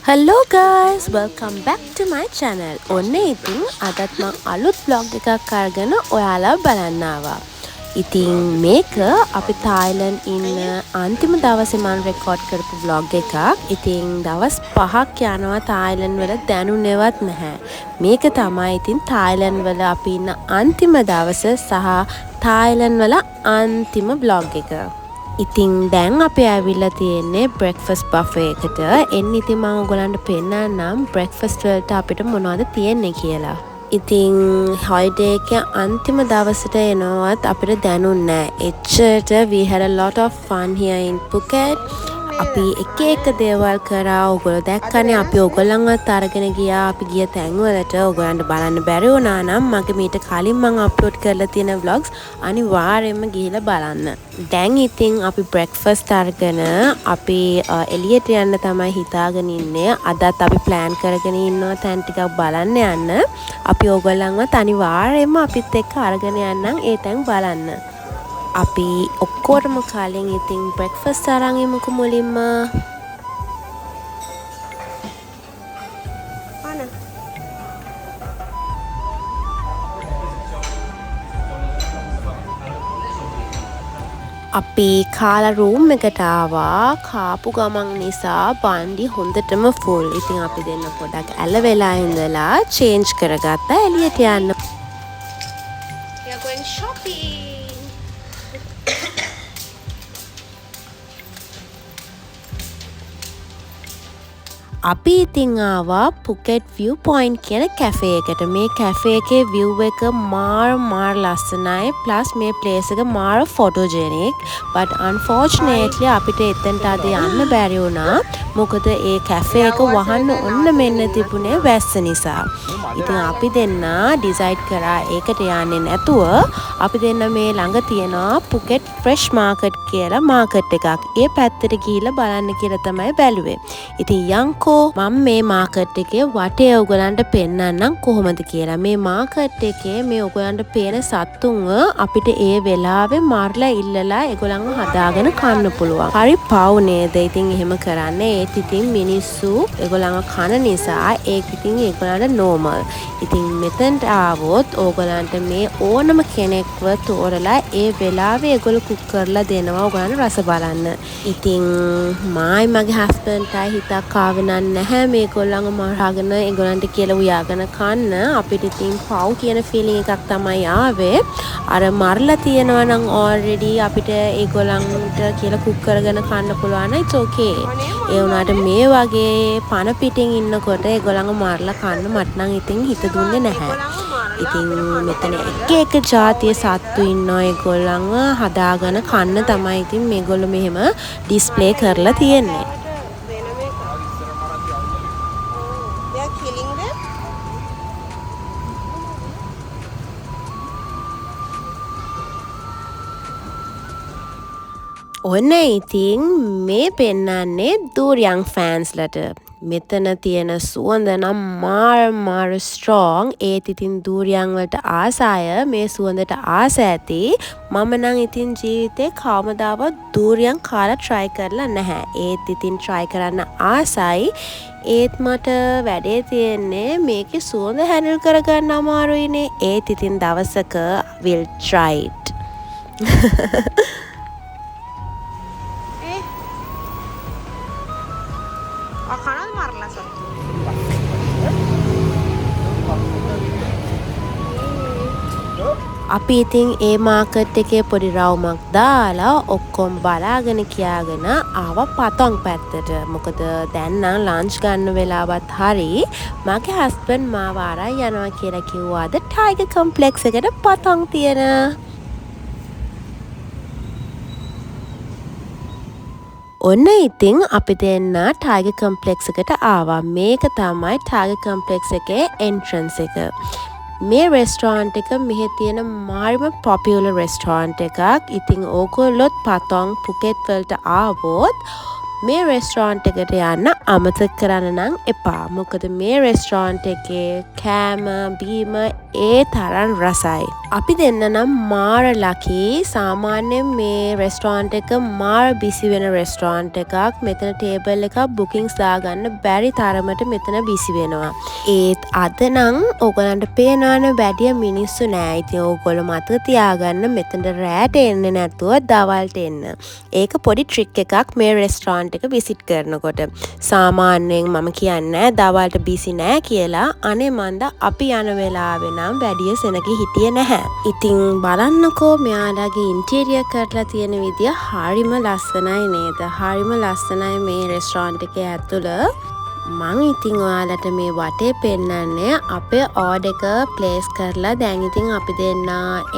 Hello guys, welcome back to my channel. ඔන්න ඉතින් අදත් මං අලුත් vlog එකක් අරගෙන ඔයාලා බලන්න ආවා. ඉතින් මේක අපි තායිලන්ඩ් ඉන්න අන්තිම දවසේ මං රෙකෝඩ් කරපු vlog එකක්. ඉතින් දවස් 5ක් යනවා තායිලන්ඩ් වල දැනුනේවත් නැහැ. මේක තමයි ඉතින් තායිලන්ඩ් වල අපි ඉන්න අන්තිම දවස සහ තායිලන්ඩ් වල අන්තිම vlog එක. ඉතින් දැන් අපි ඇවිල්ලා තියෙන්නේ බ්‍රෙක්ෆාස්ට් බෆේ එකට. එන්න ඉතින් මම ඔයගලන්ට පෙන්නන්නම් බ්‍රෙක්ෆාස්ට් වලට අපිට මොනවද තියෙන්නේ කියලා. ඉතින් හොලිඩේ එකේ අන්තිම දවසට එනවත් අපිට දැනුන්නේ නැහැ. එච්චරට we had a lot of fun here in Phuket. අපි එක දේවල් කරා. ඔයගොල්ලෝ දැක්කනේ අපි ඔයගොල්ලන්වත් අරගෙන ගියා. අපි ගිය තැන්වලට ඔයගොල්ලන්ට බලන්න බැරි වුණා නම් මගේ මීට කලින් මම අප්ලෝඩ් කරලා තියෙන vlogs අනිවාර්යයෙන්ම ගිහිල්ලා බලන්න. දැන් ඉතින් අපි බ්‍රෙක්ෆාස්ට් අරගෙන අපි එළියට යන්න තමයි හිතාගෙන ඉන්නේ. අදත් අපි ප්ලෑන් කරගෙන ඉන්නවා තැන් ටිකක් බලන්න යන්න. අපි ඔයගොල්ලන්වත් අනිවාර්යයෙන්ම අපිත් එක්ක අරගෙන යන්නම් ඒ තැන් බලන්න. අපි ඔක්කොටම කලින් ඉතින් බ්‍රෙක්ෆාස්ට් අරන් එමුකෝ මුලින්ම. අපි කාලා රූම් එකට ආවා. කාපු ගමන් නිසා බණ්ඩි හොඳටම ෆුල්. ඉතින් අපි දෙන්න පොඩක් ඇල වෙලා ඉඳලා චේන්ජ් කරගත්තා එළියට යන්න. We are going shopping. අපි ඉතින් ආවා Phuket View Point කියන කැෆේ එකට. මේ කැෆේ එකේ view එක මාර ලස්සනයි. plus මේ place එක මාර photogenic. but unfortunately අපිට එතනට අද යන්න බැරි වුණා. මොකද ඒ කැෆේ එක වහන්න ඔන්න මෙන්න තිබුණේ වැස්ස නිසා. ඉතින් අපි දෙන්න decide කරා ඒකට යන්නේ නැතුව අපි දෙන්න මේ ළඟ තියෙනවා Phuket Fresh Market කියලා මාකට් එකක්. ඒ පැත්තට ගිහිල්ලා බලන්න කියලා තමයි බැලුවේ. ඉතින් යන්කෝ මම මේ මාකට් එකේ වටේ ඔයගලන්ට පෙන්නන්නම් කොහොමද කියලා. මේ මාකට් එකේ මේ ඔයගලන්ට පේන සත්තුන්ව අපිට ඒ වෙලාවේ මරලා ඉල්ලලා ඒගොල්ලන්ව හදාගෙන කන්න පුළුවන්. හරි පව් නේද? ඉතින් එහෙම කරන්නේ. ඒත් ඉතින් මිනිස්සු ඒගොල්ලන්ව කන නිසා ඒක ඉතින් ඒගොල්ලන්ට normal. ඉතින් මෙතනට ආවොත් ඕගලන්ට මේ ඕනම කෙනෙක්ව තෝරලා ඒ වෙලාවේ ඒගොල්ලෝ කුක් කරලා දෙනවා ඔයගලන්ට රස බලන්න. ඉතින් මගේ හස්බන්ඩ්ටයි හිතක් ආවේ නැහැ මේගොල්ලන්ව මරාගෙන ඒගොල්ලන්ට කියලා උයාගෙන කන්න. අපිට ඉතින් පව් කියන ෆීලිං එකක් තමයි ආවේ. අර මරලා තියෙනවා නම් already අපිට ඒගොල්ලන්ට කියලා කුක් කරගෙන කන්න පුළුවන් නම් it's okay. ඒ වුණාට මේ වගේ පන පිටින් ඉන්නකොට ඒගොල්ලන්ව මරලා කන්න මට නම් ඉතින් හිත දුන්නේ නැහැ. ඉතින් මෙතන එක ජාතිය සත්තු ඉන්නවා. ඒගොල්ලන්ව හදාගෙන කන්න තමයි ඉතින් මේගොල්ලෝ මෙහෙම ඩිස්ප්ලේ කරලා තියෙන්නේ. ඔන්න ඉතින් මේ පෙන්නන්නේ දූරියන් ෆෑන්ස්ලට. මෙතන තියෙන සුවඳ නම් මාර ස්ට්‍රෝං. ඒත් ඉතින් දූරියන් වලට ආස අය මේ සුවඳට ආස ඇති. මම නම් ඉතින් ජීවිතේ කවමදාවත් දූරියන් කාලා try කරලා නැහැ. ඒත් ඉතින් try කරන්න ආසයි. ඒත් මට වැඩේ තියෙන්නේ මේකේ සුවඳ හැන්ඩල් කරගන්න අමාරුයිනේ. ඒත් ඉතින් දවසක will try it. අපි ඉතින් ඒ මාකට් එකේ පොඩි රවුමක් දාලා ඔක්කොම බලාගෙන කියාගෙන ආවා පතොං පැත්තට. මොකද දැන් නම් ලන්ච් ගන්න වෙලාවත් හරි. මගේ හස්බන්ඩ් මාව අරන් යනවා කියලා කිව්වාද ටයිගර් කොම්ප්ලෙක්ස් එකට පතොං තියෙන. ඔන්න ඉතින් අපි දෙන්න ටයිගර් කොම්ප්ලෙක්ස් එකට ආවා. මේක තමයි ටයිගර් කොම්ප්ලෙක්ස් එකේ එන්ට්‍රන්ස් එක. මේ රෙස්ටෝරන්ට් එක මෙහි තියෙන මාරිම පොපියුලර් රෙස්ටෝරන්ට් එකක්. ඉතින් ඕගොල්ලොත් පතොං පුකෙට් වලට ආවොත් මේ රෙස්ටෝරන්ට් එකට යන්න අමතක කරන්න නම් එපා. මොකද මේ රෙස්ටෝරන්ට් එකේ කෑම බීම ඒ තරම් රසයි. අපි දෙන්න නම් මාර ලකි. සාමාන්‍යයෙන් මේ රෙස්ටෝරන්ට් එක මාර බිසි වෙන රෙස්ටෝරන්ට් එකක්. මෙතන ටේබල් එකක් බුකින්ග්ස් දාගන්න බැරි තරමට මෙතන බිසි වෙනවා. ඒත් අද නම් ඕගලන්ට පේනවනේ වැඩි මිනිස්සු නෑ. ඉතින් ඕගොල්ලෝ මතක තියාගන්න මෙතනට රෑට එන්නේ නැතුව දවල්ට එන්න. ඒක පොඩි ට්‍රික් එකක් මේ රෙස්ටෝරන්ට් එක විසිට් කරනකොට. සාමාන්‍යයෙන් මම කියන්නේ දවල්ට බිසි නෑ කියලා. අනේ මන්ද අපි යන වෙලාවේ නම් වැඩි සෙනග හිටියේ නැහැ. ඉතින් බලන්නකෝ මෙයාලගේ ඉන්ටීරියර් කරලා තියෙන විදිය හරිම ලස්සනයි නේද? හරිම ලස්සනයි මේ රෙස්ටෝරන්ට් එකේ ඇතුළ. මං ඉතින් ඔයාලට මේ වටේ පෙන්නන්නේ අපේ ඕඩර් එක ප්ලේස් කරලා දැන් ඉතින් අපි දෙන්න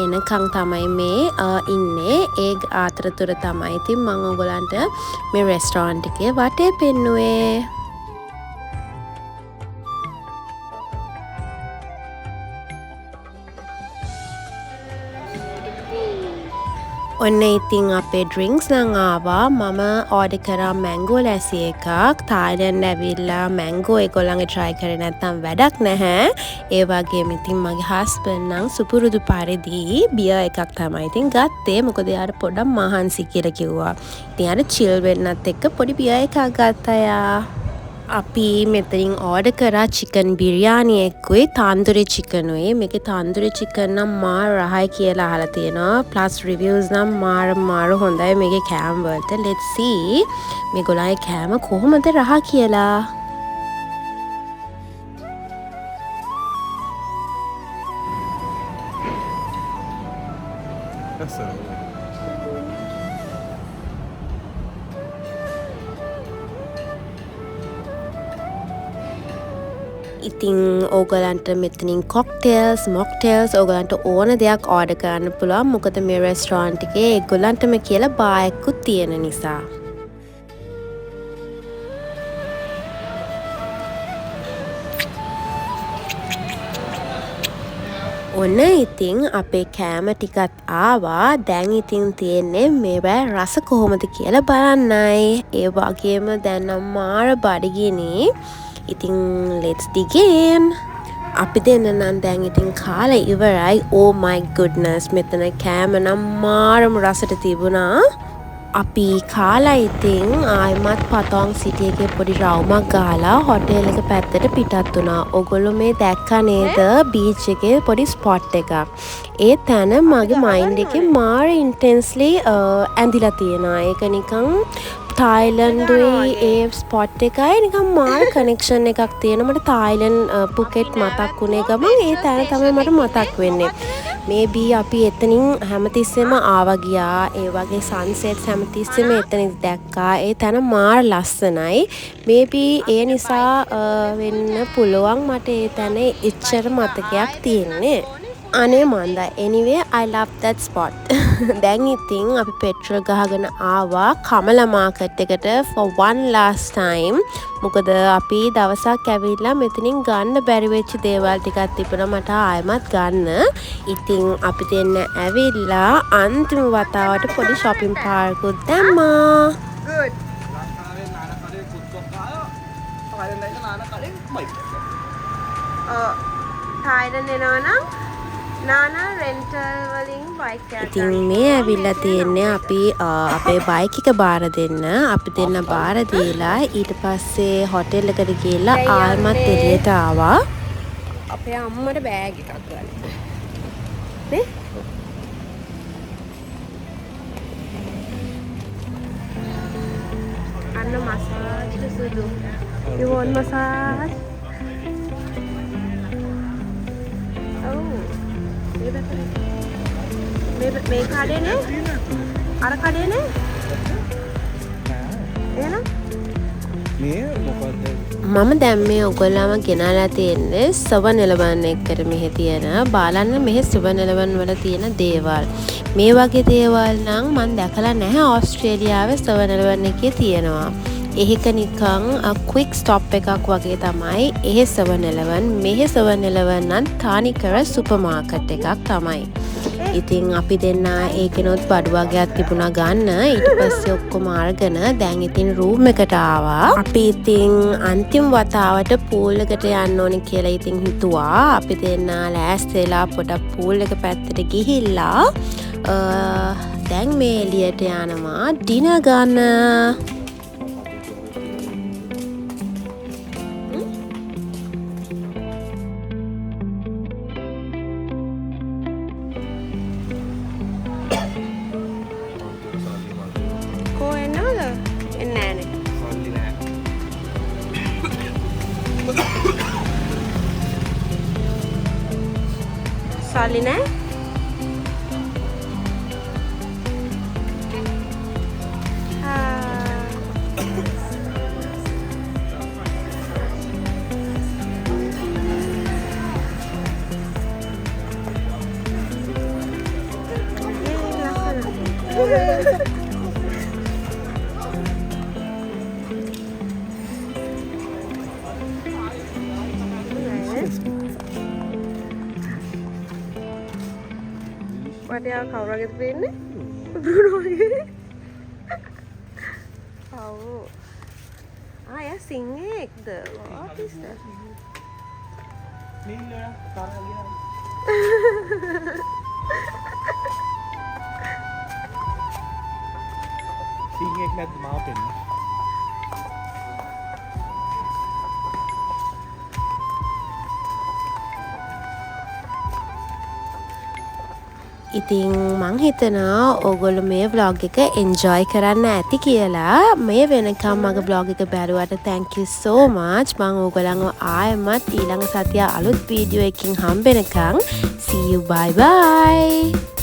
එනකන් තමයි මේ ඉන්නේ. ඒ අතරතුර තමයි ඉතින් මං ඔයගලන්ට මේ රෙස්ටෝරන්ට් එකේ වටේ පෙන්නුවේ. ඔන්න ඉතින් අපේ ඩ්‍රින්ක්ස් නම් ආවා. මම ඕඩර් කරා මැංගෝ ලැසි එකක්. තායිලන්ඩ් ඇවිල්ලා මැංගෝ ඒගොල්ලන්ගේ try කරේ නැත්නම් වැඩක් නැහැ. ඒ වගේම ඉතින් මගේ හස්බන්ඩ් නම් සුපුරුදු පරිදි බියර් එකක් තමයි ඉතින් ගත්තේ. මොකද යාර පොඩක් මහන්සි කියලා කිව්වා. ඉතින් යාර chill වෙන්නත් එක්ක පොඩි බියර් එකක් ගත්තා යා. අපි මෙතනින් ඕඩර් කරා චිකන් බිරියානි එක්කුයි තන්දුරි චිකනුයි. මේකේ තන්දුරි චිකන් නම් මාර රහයි කියලා අහලා තියෙනවා. ප්ලස් රිවිව්ස් නම් මාර හොඳයි මේකේ කෑම වලට. let's see මේගොල්ලන්ගේ කෑම කොහොමද රහ කියලා. ඉතින් ඕගලන්ට මෙතනින් කොක්ටේල්ස් මොක්ටේල්ස් ඕගලන්ට ඕන දෙයක් ඕඩර් කරන්න පුළුවන්. මොකද මේ රෙස්ටෝරන්ට් එකේ ඒගොල්ලන්ටම කියලා බාර් එකකුත් තියෙන නිසා. ඔන්න ඉතින් අපේ කෑම ටිකත් ආවා. දැන් ඉතින් තියෙන්නේ මේවා රස කොහොමද කියලා බලන්නයි. ඒ වගේම දැන් නම් මාර බඩගිනි. ඉතින් let's dig in. අපි දෙන්න නම් දැන් ඉතින් කාලා ඉවරයි. oh my goodness මෙතන කෑම නම් මාරම රසට තිබුණා. අපි කාලා ඉතින් ආයිමත් පතෝන් සිටි එකේ පොඩි රවුමක් ගහලා හොටෙල් එක පැත්තට පිටත් වුණා. ඔයගොල්ලෝ මේ දැක්කා නේද බීච් එකේ පොඩි ස්පොට් එකක්. ඒ තැන මගේ මයින්ඩ් එකේ මාර ඉන්ටෙන්ස්ලි ඇඳිලා තියෙනවා. ඒක නිකන් තායිලන්ඩුයි ඒ ස්පොට් එකයි නිකන් මාර කනෙක්ෂන් එකක් තියෙන. මට තායිලන්ඩ් පුකෙට් මතක් වුණේ ගමන් ඒ තැන තමයි මට මතක් වෙන්නේ. මේබී අපි එතනින් හැමතිස්සෙම ආවා ගියා. ඒ වගේ සන්සෙට්ස් හැමතිස්සෙම එතනදි දැක්කා. ඒ තැන මාර ලස්සනයි. මේබී ඒ නිසා වෙන්න පුළුවන් මට ඒ තැන එච්චර මතකයක් තියෙන්නේ. අනේ මන්දා anyway I love that spot. දැන් ඉතින් අපි පෙට්‍රල් ගහගෙන ආවා කමලා මාකට් එකට for one last time. මොකද අපි දවසක් ඇවිල්ලා මෙතනින් ගන්න බැරි වෙච්ච දේවල් ටිකක් තිබුණා මට ආයෙමත් ගන්න. ඉතින් අපි දෙන්න ඇවිල්ලා අන්තිම වතාවට පොඩි shopping පාර්කුත් දැම්මා. good ලංකාවේ නානකලේ කුත්වක් ආවා. තායිලන්ඩ් එක නානකලෙන් බයික් එක. තායිලන්ඩ් එනවනම් නානා රෙන්ටල් වලින් බයික් එකක්. ඉතින් මේ ඇවිල්ලා තියෙන්නේ අපි අපේ බයික් එක බාර දෙන්න. අපි දෙන්න බාර දීලා ඊට පස්සේ හොටෙල් එකට ගිහලා ආයෙමත් එළියට ආවා. අපේ අම්මට බෑග් එකක් ගන්න. නේ? අන්න මසාජ් සුදු. You want massage? මේ කඩේනේ අර කඩේනේ එහෙනම් මේ මොකද මම දැන් මේ ඔයගොල්ලෝම ගෙනාලා තියෙන්නේ 7-Eleven එකට මෙහෙ තියෙන බලන්න මෙහෙ 7-Eleven වල තියෙන දේවල් මේ වගේ දේවල් නම් මම දැකලා නැහැ ඕස්ට්‍රේලියාවේ 7-Eleven එකේ තියෙනවා ඒක නිකන් ක්වික් ස්ටොප් එකක් වගේ තමයි. එහෙ 7-Eleven මෙහෙ 7-Eleven නම් තනිකර සුපර් මාකට් එකක් තමයි. ඉතින් අපි දෙන්න ඒකෙනොත් බඩු වගේක් තිබුණා ගන්න. ඊට පස්සේ ඔක්කොම අරගෙන දැන් ඉතින් රූම් එකට ආවා. අපි ඉතින් අන්තිම වතාවට පූල් එකට යන්න ඕනේ කියලා ඉතින් හිතුවා. අපි දෙන්න ලෑස්තිලා පොඩක් පූල් එක පැත්තට ගිහිල්ලා දැන් මේ එළියට යනවා ඩිනර් ගන්න. සල්ලි නෑ. වටේ කවුරුගේද පේන්නේ? බ්‍රුනෝගේ. ඔව්. යා සිංහෙක්ද? What is that? නීලලා තරහ ගියා. සිංහෙක් නැද්ද මාව පෙන්නේ? ඉතින් මං හිතනවා ඕගොල්ලෝ මේ vlog එක enjoy කරන්න ඇති කියලා. මේ වෙනකම් මගේ vlog එක බැලුවට thank you so much. මං ඕගොල්ලන්ව ආයෙමත් ඊළඟ සතිය අලුත් වීඩියෝ එකකින් හම්බෙනකන් see you bye bye.